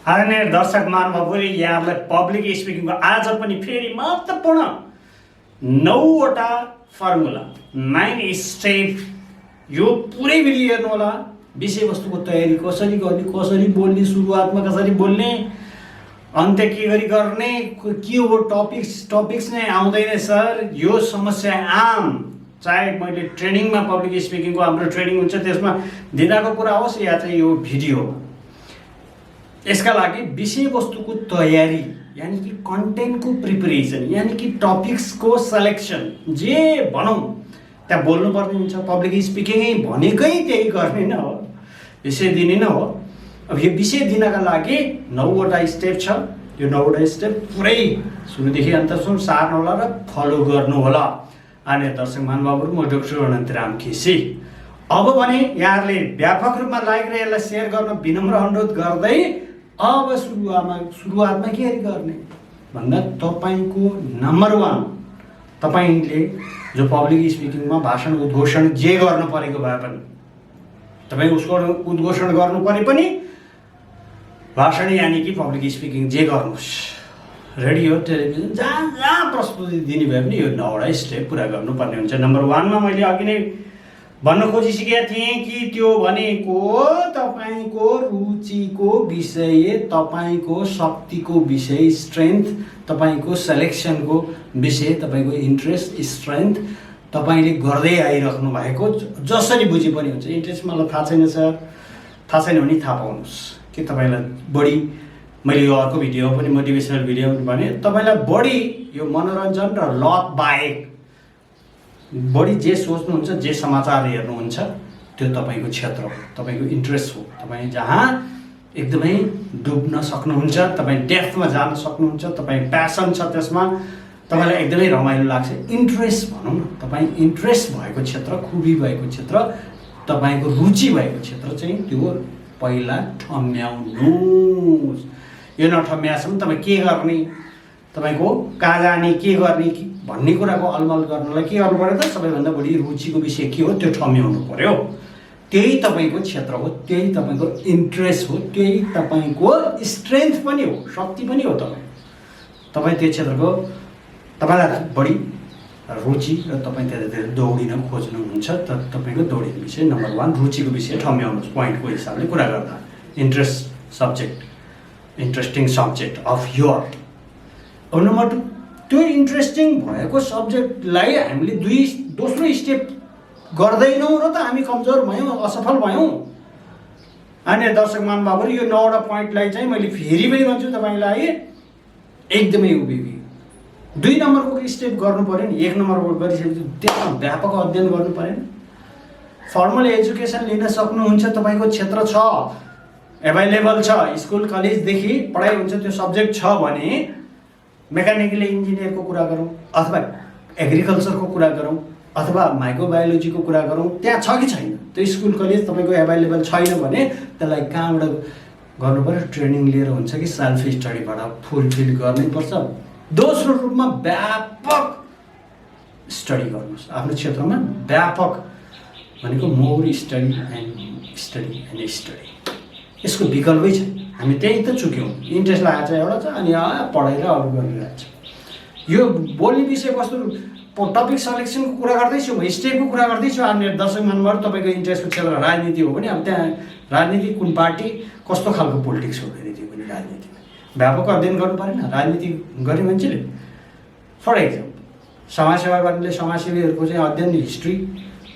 आदरणीय दर्शक महानुभावहरू, यहाँलाई पब्लिक स्पिकिङको आज पनि फेरि महत्त्वपूर्ण 9वटा फर्मुला 9 स्टेप यो पुरै भिडियो हेर्नु होला। विषयवस्तुको तयारी कसरी गर्ने, कसरी बोल्ने, सुरुवातमा कसरी बोल्ने, अन्त्य के गरी गर्ने, के हो टपिक्स नै आउँदैन सर। यो समस्या आम, चाहे मैले ट्रेनिङमा पब्लिक स्पिकिङको हाम्रो ट्रेनिङ हुन्छ त्यसमा दिँदाको कुरा होस् या चाहिँ यो भिडियो, यसका लागि विषयवस्तुको तयारी यानी कि कन्टेन्टको प्रिपरेसन यानी कि टपिक्सको सेलेक्सन जे भनौँ त्यहाँ बोल्नुपर्ने हुन्छ। पब्लिक स्पिकिङै भनेकै त्यही गर्ने नै हो, विषय दिने नै हो। अब यो विषय दिनका लागि 9वटा स्टेप छ। यो 9वटा स्टेप पुरै सुरुदेखि अन्तसम्म सार्नु होला र फलो गर्नु होला। आदरणीय दर्शक महानुभावहरू, म डाक्टर अनन्तराम केसी। अब भने यहाँहरूले व्यापक रूपमा लाइक र यसलाई सेयर गर्न विनम्र अनुरोध गर्दै अब सुरुवातमा के गर्ने भन्दा तपाईको नम्बर 1 तपाईले जो पब्लिक स्पिकिङमा भाषण उद्घोषण जे गर्नु परेको भए पनि तपाई उसको उद्घोषण गर्नु परे पनि भाषण यानी कि पब्लिक स्पिकिङ जे गर्नुस्, रेडियो टेलिभिजन जहाँ प्रस्तुति दिने भए पनि यो 9वटा स्टेप पुरा गर्नुपर्ने हुन्छ। नम्बर 1 मा मैले अघि नै भन्न खोजिसकेका थिएँ कि त्यो भनेको तपाईको रुचिको विषय, तपाईको शक्तिको विषय, स्ट्रेन्थ, तपाईको सेलेक्सनको विषय, तपाईको इन्ट्रेस्ट, स्ट्रेन्थ, तपाईले गर्दै आइराख्नु भएको जसरी बुझे पनि हुन्छ। इन्ट्रेस्ट मलाई थाहा छैन सर, थाहा छैन भने थाहा पाउनुहोस् कि तपाईलाई बढी, मैले यो अर्को भिडियो पनि मोटिभेसनल भिडियो भने तपाईलाई बढी यो मनोरञ्जन र लत बाहेक बढी जे सोच्नुहुन्छ, जे समाचार हेर्नुहुन्छ त्यो तपाईको क्षेत्र हो, तपाईको इन्ट्रेस्ट हो। तपाईँ जहाँ एकदमै डुब्न सक्नुहुन्छ, तपाईँ डेप्थमा जान सक्नुहुन्छ, तपाईँ प्यासन छ त्यसमा, तपाईँलाई एकदमै रमाइलो लाग्छ, इन्ट्रेस्ट भनौँ न, तपाईँ इन्ट्रेस्ट भएको क्षेत्र, खुबी भएको क्षेत्र, तपाईँको रुचि भएको क्षेत्र चाहिँ त्यो पहिला ठम्याउनुहोस्। यो नठम्यासम्म तपाईँ के गर्ने, तपाईको कहाँ जाने, के गर्ने भन्ने कुराको अलमल गर्नलाई के गर्नु पर्यो त, सबैभन्दा बढी रुचिको विषय के हो त्यो ठम्याउनु पर्यो। त्यही तपाईको क्षेत्र हो, त्यही तपाईको इन्ट्रेस्ट हो, त्यही तपाईको स्ट्रेन्थ पनि हो, शक्ति पनि हो। तपाईँ त्यो क्षेत्रको तपाईँलाई बढी रुचि र तपाईँ त्यतातिर दौडिन खोज्नुहुन्छ त तपाईँको दौडिने विषय नम्बर 1 रुचिको विषय ठम्याउनुहोस्। पोइन्टको हिसाबले कुरा गर्दा interest subject, interesting subject of your. अब नम्बर 2 त्यो इन्ट्रेस्टिङ भएको सब्जेक्टलाई हामीले दोस्रो स्टेप गर्दैनौँ र त हामी कमजोर भयौँ, असफल भयौँ। अनि दर्शक महानुभावहरू, यो 9वटा पोइन्टलाई चाहिँ मैले फेरि पनि भन्छु तपाईँलाई एकदमै उभिवी 2 नम्बरको स्टेप गर्नु पर्यो नि। 1 नम्बरको गरिसकेपछि त्यसमा व्यापक अध्ययन गर्नु परेन। फर्मल एजुकेसन लिन सक्नुहुन्छ, तपाईँको क्षेत्र छ, एभाइलेबल छ, स्कुल कलेजदेखि पढाइ हुन्छ, त्यो सब्जेक्ट छ भने मेकानिकल इन्जिनियरको कुरा गरौँ अथवा एग्रिकल्चरको कुरा गरौँ अथवा माइक्रोबायोलोजीको कुरा गरौँ, त्यहाँ छ कि छैन त्यो स्कुल कलेज तपाईँको एभाइलेबल छैन भने त्यसलाई कहाँबाट गर्नु पर्यो, ट्रेनिङ लिएर हुन्छ कि सेल्फ स्टडीबाट फुलफिल गर्नैपर्छ। दोस्रो रूपमा व्यापक स्टडी गर्नुहोस् आफ्नो क्षेत्रमा। व्यापक भनेको मोर स्टडी एन्ड स्टडी, यसको विकल्पै छैन। हामी त्यही त चुक्यौँ, इन्ट्रेस्ट लागेको छ एउटा छ अनि पढेर अरू गरिरहेको छ। यो बोल्ने विषयवस्तु टपिक सेलेक्सनको कुरा गर्दैछु, म स्टेपको कुरा गर्दैछु। अन्य दर्शक महानुभावहरू, तपाईँको इन्ट्रेस्टको क्षेत्र राजनीति हो भने अब त्यहाँ राजनीति कुन पार्टी कस्तो खालको पोलिटिक्स हो फेरि त्यो पनि राजनीतिमा व्यापक अध्ययन गर्नु परेन। राजनीति गर्ने मान्छेले फर एक्जाम्पल समाजसेवा गर्नेले समाजसेवीहरूको चाहिँ अध्ययन, हिस्ट्री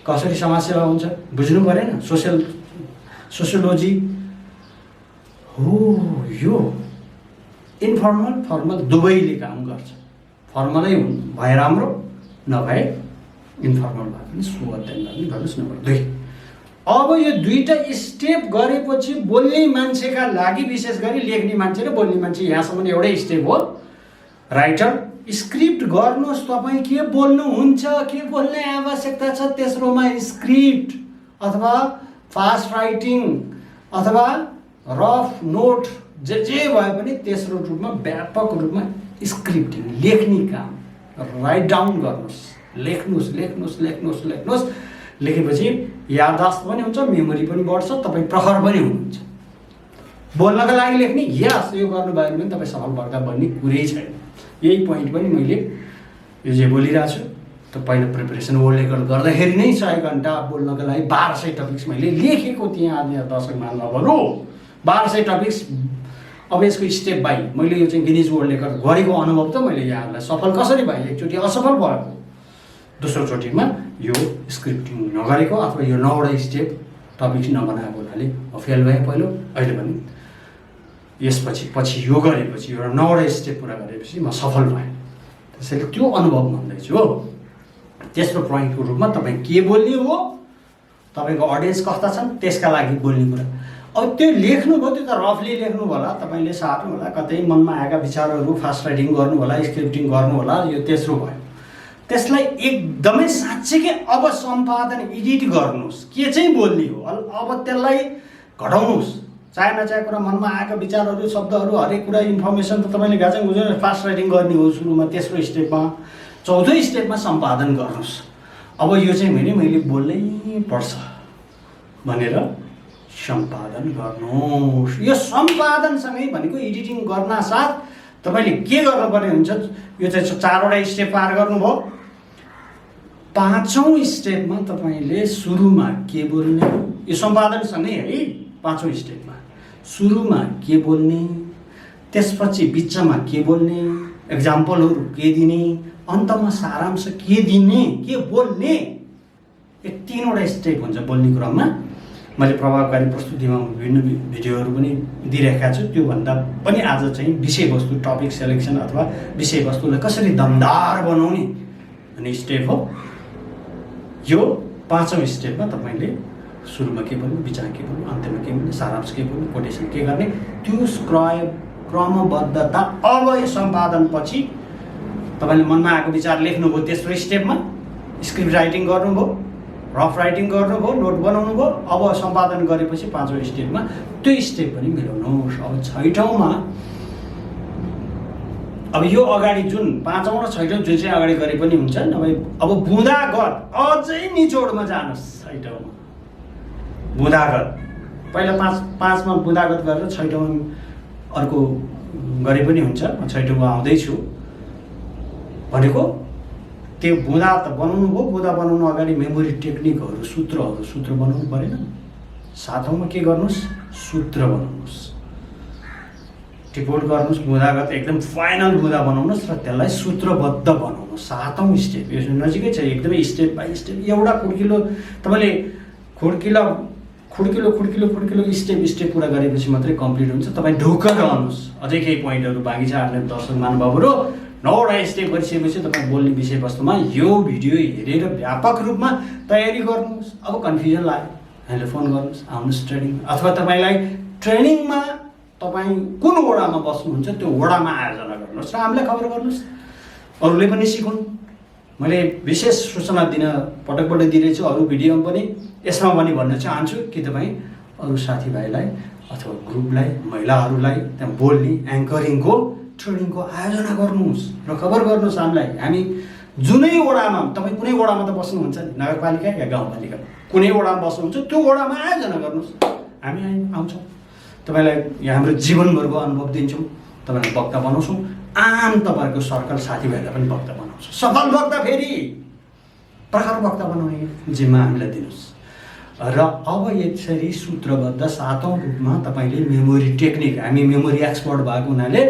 कसरी समाजसेवा हुन्छ बुझ्नु परेन, सोसियोलोजी हो। यो इन्फर्मल फर्मल दुवैले काम गर्छ। फर्मलै भए राम्रो, नभए इन्फर्मल भए पनि सो अध्ययन गर्ने गर्नुहोस्। नम्बर 2 अब यो 2टा स्टेप गरेपछि बोल्ने मान्छेका लागि, विशेष गरी लेख्ने मान्छे र बोल्ने मान्छे, यहाँसम्म एउटै स्टेप हो। राइटर स्क्रिप्ट गर्नुहोस्, तपाईँ के बोल्नुहुन्छ, के बोल्ने आवश्यकता छ, तेस्रोमा स्क्रिप्ट अथवा फास्ट राइटिङ अथवा रफ नोट जे भए पनि तेस्रो रूपमा व्यापक रूपमा स्क्रिप्टिङ, लेख्ने काम, राइट डाउन गर्नुहोस्, लेख्नुहोस्। लेखेपछि याददाश्त पनि हुन्छ, मेमोरी पनि बढ्छ, तपाईँ प्रखर पनि हुनुहुन्छ। बोल्नका लागि लेख्ने यस यो गर्नुभयो भने तपाईँ सफल वक्ता बन्ने कुरै छैन। यही पोइन्ट पनि मैले यो जे बोलिरहेको छु त पहिला प्रिपरेसन वर्ल्ड रेकर्ड गर्दाखेरि नै 100 घन्टा बोल्नका लागि 1200 टपिक्स मैले लेखेको थिएँ। आज दर्शक महानुभावहरू 1200 टपिक्स। अब यसको स्टेप बाई मैले यो चाहिँ गिनिज वर्ल्ड रेकर्ड गरेको अनुभव त मैले यहाँहरूलाई सफल कसरी भएँ, एकचोटि असफल भएको, दोस्रोचोटिमा यो स्क्रिप्टिङ नगरेको अथवा यो 9वटा स्टेप टपिक्स नबनाएको हुनाले फेल भएँ पहिलो। अहिले पनि पछि यो गरेपछि एउटा 9वटा स्टेप पुरा गरेपछि म सफल भएँ। त्यसैले त्यो अनुभव भन्दैछु हो। तेस्रो पोइन्टको रूपमा तपाईँ के बोल्ने हो, तपाईँको अडियन्स कस्ता छन् त्यसका लागि बोल्ने कुरा। अब त्यो लेख्नुभयो त्यो त रफली लेख्नु होला, तपाईँले साट्नु होला, कतै मनमा आएका विचारहरू फास्ट राइटिङ गर्नु होला, स्क्रिप्टिङ गर्नु होला, यो तेस्रो भयो। त्यसलाई एकदमै साँच्चैकै अब सम्पादन एडिट गर्नुहोस्, के चाहिँ बोल्ने हो अब त्यसलाई घटाउनुहोस्। चाहे नचाहे कुरा मनमा आएका विचारहरू शब्दहरू हरेक कुरा इन्फर्मेसन त तपाईँले घाँचा गुजारेर फास्ट राइटिङ गर्ने हो सुरुमा, तेस्रो स्टेपमा। चौथो स्टेपमा सम्पादन गर्नुहोस्। अब यो चाहिँ मैले बोल्नै पर्छ भनेर सम्पादन गर्नुहोस्। यो सम्पादनसँगै भनेको एडिटिङ गर्न साथ तपाईँले के गर्नुपर्ने हुन्छ, यो चाहिँ 4वटा स्टेप पार गर्नुभयो। 5औँ स्टेपमा तपाईँले सुरुमा के बोल्ने, यो सम्पादनसँगै है। 5औँ स्टेपमा सुरुमा के बोल्ने, त्यसपछि बिचमा के बोल्ने, एक्जाम्पलहरू के दिने, अन्तमा सारांश के दिने, के बोल्ने, यो 3वटा स्टेप हुन्छ बोल्ने क्रममा। मैले प्रभावकारी प्रस्तुतिमा विभिन्न भिडियोहरू पनि दिइरहेका छु। त्योभन्दा पनि आज चाहिँ विषयवस्तु टपिक सेलेक्सन अथवा विषयवस्तुलाई कसरी दमदार बनाउने भन्ने स्टेप हो। यो 5औँ स्टेपमा तपाईँले सुरुमा के बोल्नु, बिचमा के बोल्नु, अन्त्यमा के बोल्नु, सारांश के बोल्नु, कोटेसन के गर्ने, त्यो क्रमबद्धता। अब यो सम्पादनपछि तपाईँले मनमा आएको विचार लेख्नुभयो तेस्रो स्टेपमा, स्क्रिप्ट राइटिङ गर्नुभयो, रफ राइटिङ गर्नुभयो, नोट बनाउनु भयो। अब सम्पादन गरेपछि 5औँ स्टेपमा त्यो स्टेप पनि मिलाउनुहोस्। अब 6औँमा अब यो अगाडि जुन 5औँ र 6औँ जुन चाहिँ अगाडि गरे पनि हुन्छ नभए अब बुँदागत अझै निचोडमा जानुहोस्। 6औँमा बुँदागत, पहिला 5मा बुँदागत गरेर 6औँमा अर्को गरे पनि हुन्छ। म 6औँमा आउँदैछु भनेको त्यो बुँदा त बनाउनु भयो। बुँदा बनाउनु अगाडि मेमोरी टेक्निकहरू सूत्र बनाउनु परेन। 7औँमा के गर्नुहोस्, सूत्र बनाउनुहोस्, टिपोट गर्नुहोस्, बुँदागत एकदम फाइनल बुँदा बनाउनुहोस् र त्यसलाई सूत्रबद्ध बनाउनुहोस्। 7औँ स्टेप यो नजिकै छ, एकदमै स्टेप बाई स्टेप। एउटा खुड्किलो तपाईँले खुड्किलो स्टेप पुरा गरेपछि मात्रै कम्प्लिट हुन्छ। तपाईँ ढुक्क रहनुहोस्। अझै केही पोइन्टहरू बाँकी छ। आफ्नो दर्शक महानुभावहरू 9वटा स्टेप गरिसकेपछि तपाईँ बोल्ने विषयवस्तुमा यो भिडियो हेरेर व्यापक रूपमा तयारी गर्नुहोस्। अब कन्फ्युजन लाग्यो हामीले फोन गर्नुहोस्, आउनुहोस् ट्रेनिङ, अथवा तपाईँलाई ट्रेनिङमा तपाईँ कुन वडामा बस्नुहुन्छ त्यो वडामा आयोजना गर्नुहोस् र हामीलाई खबर गर्नुहोस्, अरूले पनि सिकुन्। मैले विशेष सूचना दिन पटक दिइरहेछु अरू भिडियोमा पनि। यसमा पनि भन्न चाहन्छु कि तपाईँ अरू साथीभाइलाई अथवा ग्रुपलाई, महिलाहरूलाई त्यहाँ बोल्ने एङ्करिङको ट्रेनिङको आयोजना गर्नुहोस् र खबर गर्नुहोस् हामीलाई। हामी जुनै वडामा, तपाईँ कुनै वडामा त बस्नुहुन्छ नि, नगरपालिका या गाउँपालिका कुनै वडामा बस्नुहुन्छ त्यो वडामा आयोजना गर्नुहोस्। हामी आउँछौँ, तपाईँलाई यहाँ हाम्रो जीवनभरको अनुभव दिन्छौँ, तपाईँलाई वक्ता बनाउँछौँ। आम तपाईँहरूको सर्कल साथीभाइलाई पनि वक्ता बनाउँछौँ। सफल वक्ता फेरि प्रखर वक्ता बनाउने जिम्मा हामीलाई दिनुहोस्। र अब यसरी सूत्रबद्ध 7औँ रूपमा तपाईँले मेमोरी टेक्निक, हामी मेमोरी एक्सपर्ट भएको हुनाले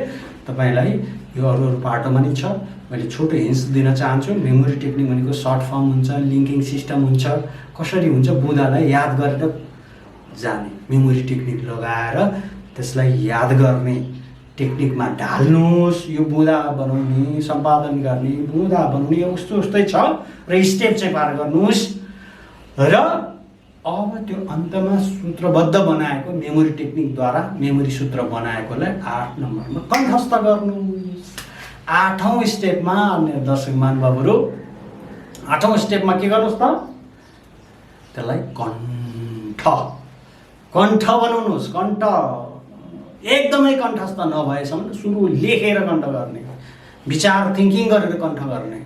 तपाईँलाई यो अरू पार्टमा नि छ। मैले छोटो हिन्ट्स दिन चाहन्छु। मेमोरी टेक्निक भनेको सर्ट फर्म हुन्छ, लिङ्किङ सिस्टम हुन्छ, कसरी हुन्छ बुँदालाई याद गरेर जाने, मेमोरी टेक्निक लगाएर त्यसलाई याद गर्ने टेक्निकमा ढाल्नुहोस्। यो बुँदा बनाउने, सम्पादन गर्ने, बुँदा बनाउने उस्तै छ र स्टेप चाहिँ पार गर्नुहोस्। र अब त्यो अन्तमा सूत्रबद्ध बनाएको मेमोरी टेक्निकद्वारा मेमोरी सूत्र बनाएकोलाई 8 नम्बरमा कण्ठस्थ गर्नुहोस्। 8औँ स्टेपमा अन्य दर्शक महानुभावहरू 8औँ स्टेपमा के गर्नुहोस् त, त्यसलाई कण्ठ बनाउनुहोस्। कण्ठ एकदमै कण्ठस्थ नभएसम्म सुरु लेखेर कण्ठ गर्ने, विचार थिङ्किङ गरेर कण्ठ गर्ने।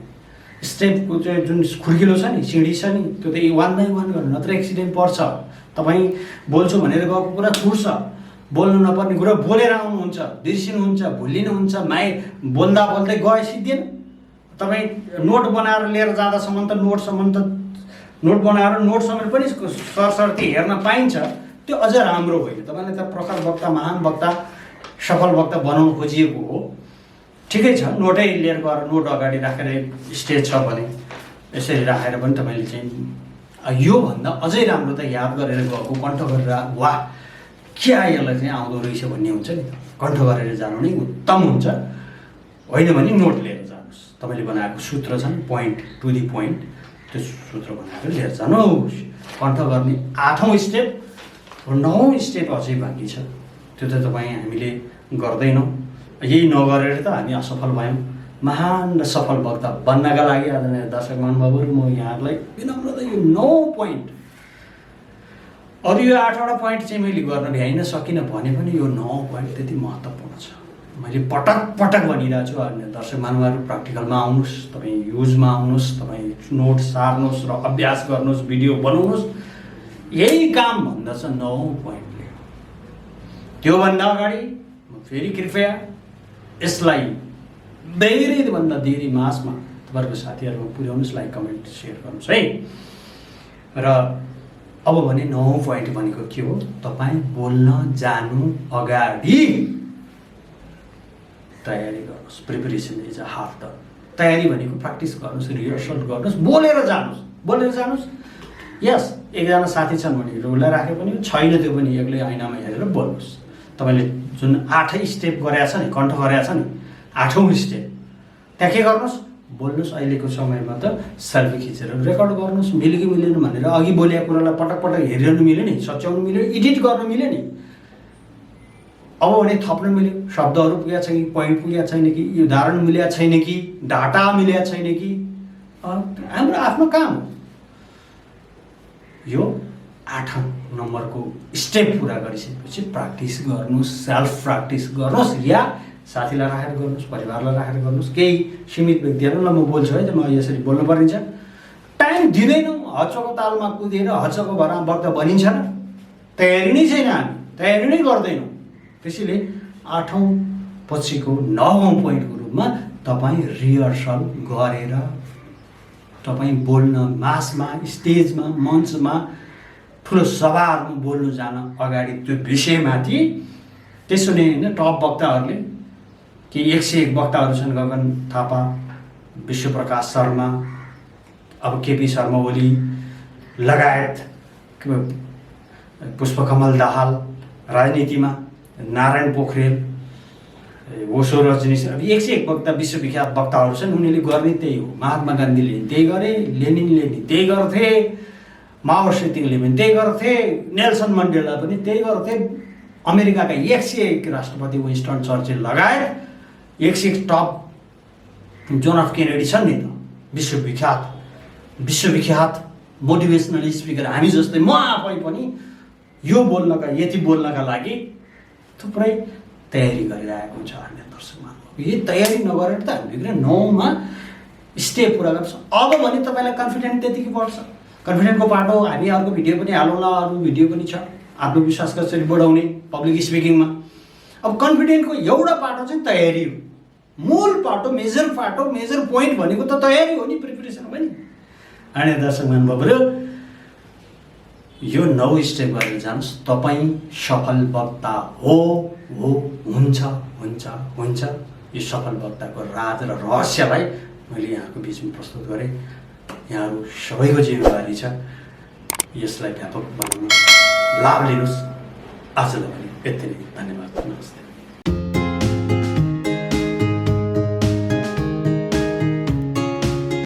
स्टेपको चाहिँ जुन खुड्किलो छ नि, सिँढी छ नि, त्यो त 1 बाई 1 गर्नु, नत्र एक्सिडेन्ट पर्छ। तपाईँ बोल्छु भनेर गएको कुरा छुट्छ। बोल्नु नपर्ने कुरा बोलेर आउनुहुन्छ, बिर्सिनुहुन्छ, भुलिनुहुन्छ, बोल्दा बोल्दै गए सिद्धिएन। तपाईँ नोट बनाएर लिएर जाँदासम्म त नोट बनाएर नोटसम्म पनि सरसर्ती हेर्न पाइन्छ, त्यो अझ राम्रो होइन। तपाईँले त प्रखर वक्ता, महान वक्ता, सफल वक्ता बनाउनु खोजिएको हो, ठिकै छ। नोटै लिएर गएर नोट अगाडि राखेर स्टेज छ भने यसरी राखेर पनि तपाईँले चाहिँ योभन्दा अझै राम्रो त याद गरेर गएको, कण्ठ गरेर वाह क्या यसलाई चाहिँ आउँदो रहेछ भन्ने हुन्छ नि, कण्ठ गरेर जानु नै उत्तम हुन्छ। होइन भने नोट लिएर जानुहोस्, तपाईँले बनाएको सूत्र छन्, पोइन्ट टु दी पोइन्ट, त्यो सूत्र बनाएर लिएर जानुहोस्। कण्ठ गर्ने 8औं स्टेप, 9औं स्टेप अझै बाँकी छ, त्यो त हामीले गर्दैनौँ। यही नगरेर त हामी असफल भयौँ। महान र सफल वक्ता बन्नका लागि आदरणीय दर्शक महानुभावहरू, म यहाँहरूलाई विनम्रता यो 9 पोइन्ट, अरू यो 8वटा पोइन्ट चाहिँ मैले गर्न भ्याइन सकिनँ भने पनि यो 9 पोइन्ट त्यति महत्त्वपूर्ण छ। मैले पटक पटक भनिरहेको छु, दर्शक महानुभावहरू प्र्याक्टिकलमा आउनुहोस्, तपाईँ युजमा आउनुहोस्, तपाईँ नोट सार्नुहोस् र अभ्यास गर्नुहोस्, भिडियो बनाउनुहोस्। यही काम भन्दछ 9 पोइन्टले। त्योभन्दा अगाडि फेरि कृपया यसलाई धेरैभन्दा धेरै मासमा तपाईँहरूको साथीहरूमा पुर्याउनुहोस्, लाइक कमेन्ट सेयर गर्नुहोस् है। र अब भने 9औं पोइन्ट भनेको के हो? तपाईँ बोल्न जानु अगाडि तयारी गर्नुहोस्। Preparation is a half the तयारी भनेको प्र्याक्टिस गर्नुहोस्, रिहर्सल गर्नुहोस्, बोलेर जानुहोस्। यस, एकजना साथी छन् भने उसलाई राखे पनि छैन, त्यो पनि एक्लै ऐनामा हेरेर बोल्नुहोस्। तपाईँले जुन 8 स्टेप गरेका छ नि, कण्ठ गरेका छ नि, 8औं स्टेप, त्यहाँ के गर्नुहोस्? बोल्नुहोस्। अहिलेको समयमा त सेल्फी खिचेर रेकर्ड गर्नुहोस्। मिल्यो कि मिलेन भनेर अघि बोलेको कुरालाई पटक पटक हेरिरहनु मिल्यो नि, सच्याउनु मिल्यो, एडिट गर्न मिल्यो नि। अब भने थप्न मिल्यो, शब्दहरू पुगेको छ कि, पोइन्ट पुगेको छैन कि, उदाहरण मिलेको छैन कि, डाटा मिलेको छैन कि, हाम्रो आफ्नो काम हो। यो 8औं नम्बरको स्टेप पुरा गरिसकेपछि प्र्याक्टिस गर्नुहोस्, सेल्फ प्र्याक्टिस गर्नुहोस्, या साथीलाई राखेर गर्नुहोस्, परिवारलाई राखेर गर्नुहोस्, केही सीमित व्यक्तिहरूलाई म बोल्छु है, त म यसरी बोल्नु परिन्छ। टाइम दिँदैनौँ, हच्चोको तालमा कुदेर हच्चोको भरमा वक्ता बनिन्छ न, तयारी नै छैन, हामी तयारी नै गर्दैनौँ। त्यसैले 8औं पछिको 9औं पोइन्टको रूपमा तपाईँ रिहर्सल गरेर तपाईँ बोल्न, मासमा, स्टेजमा, मञ्चमा, ठुलो सभाहरूमा बोल्नु जान अगाडि त्यो विषयमाथि, त्यसो नै होइन, टप वक्ताहरूले कि 101 वक्ताहरू छन्, गगन थापा, विश्वप्रकाश शर्मा, अब केपी शर्मा ओली लगायत, पुष्पकमल दाहाल, राजनीतिमा नारायण पोखरेल, ओशो रजनीश, अब 101 वक्ता विश्वविख्यात वक्ताहरू छन्। उनीहरूले गर्ने त्यही हो। महात्मा गान्धीले त्यही गरे, लेनिनले नि त्यही गर्थे, माओ सेतुङले पनि त्यही गर्थे, नेल्सन मण्डेला पनि त्यही गर्थे, अमेरिकाका 101 राष्ट्रपति विन्स्टन चर्चिल लगायत 101 टप जोन अफ केनेडी छन् नि त, विश्वविख्यात मोटिभेसनल स्पिकर। हामी जस्तै म आफै पनि यो यति बोल्नका लागि थुप्रै तयारी गरिरहेको हुन्छ। हामी दर्शकमा यही तयारी नगरेर त हामीले 9मा स्टेप पुरा गर्छ। अब भने तपाईँलाई कन्फिडेन्ट त्यतिकै बढ्छ। कन्फिडेन्टको बाटो हामी अर्को भिडियो पनि हालौँला, अरू भिडियो पनि छ, आत्मविश्वास कसरी बढाउने पब्लिक स्पिकिङमा। अब कन्फिडेन्टको एउटा बाटो चाहिँ तयारी हो, मूल बाटो, मेजर पोइन्ट भनेको त तयारी हो नि, प्रिपरेसन हो नि। अनि दर्शक महानुभावहरू, यो 9 स्टेप गरेर जानुहोस्, तपाईँ सफल वक्ता हुन्छ। यो सफल वक्ताको राज र रहस्यलाई मैले यहाँको बिचमा प्रस्तुत गरेँ। यहाँहरू सबैको जिम्मेवारी छ, यसलाई व्यापक बनाउनु, लाभ लिनुहोस्। आजलाई पनि यति नै, धन्यवाद, नमस्ते।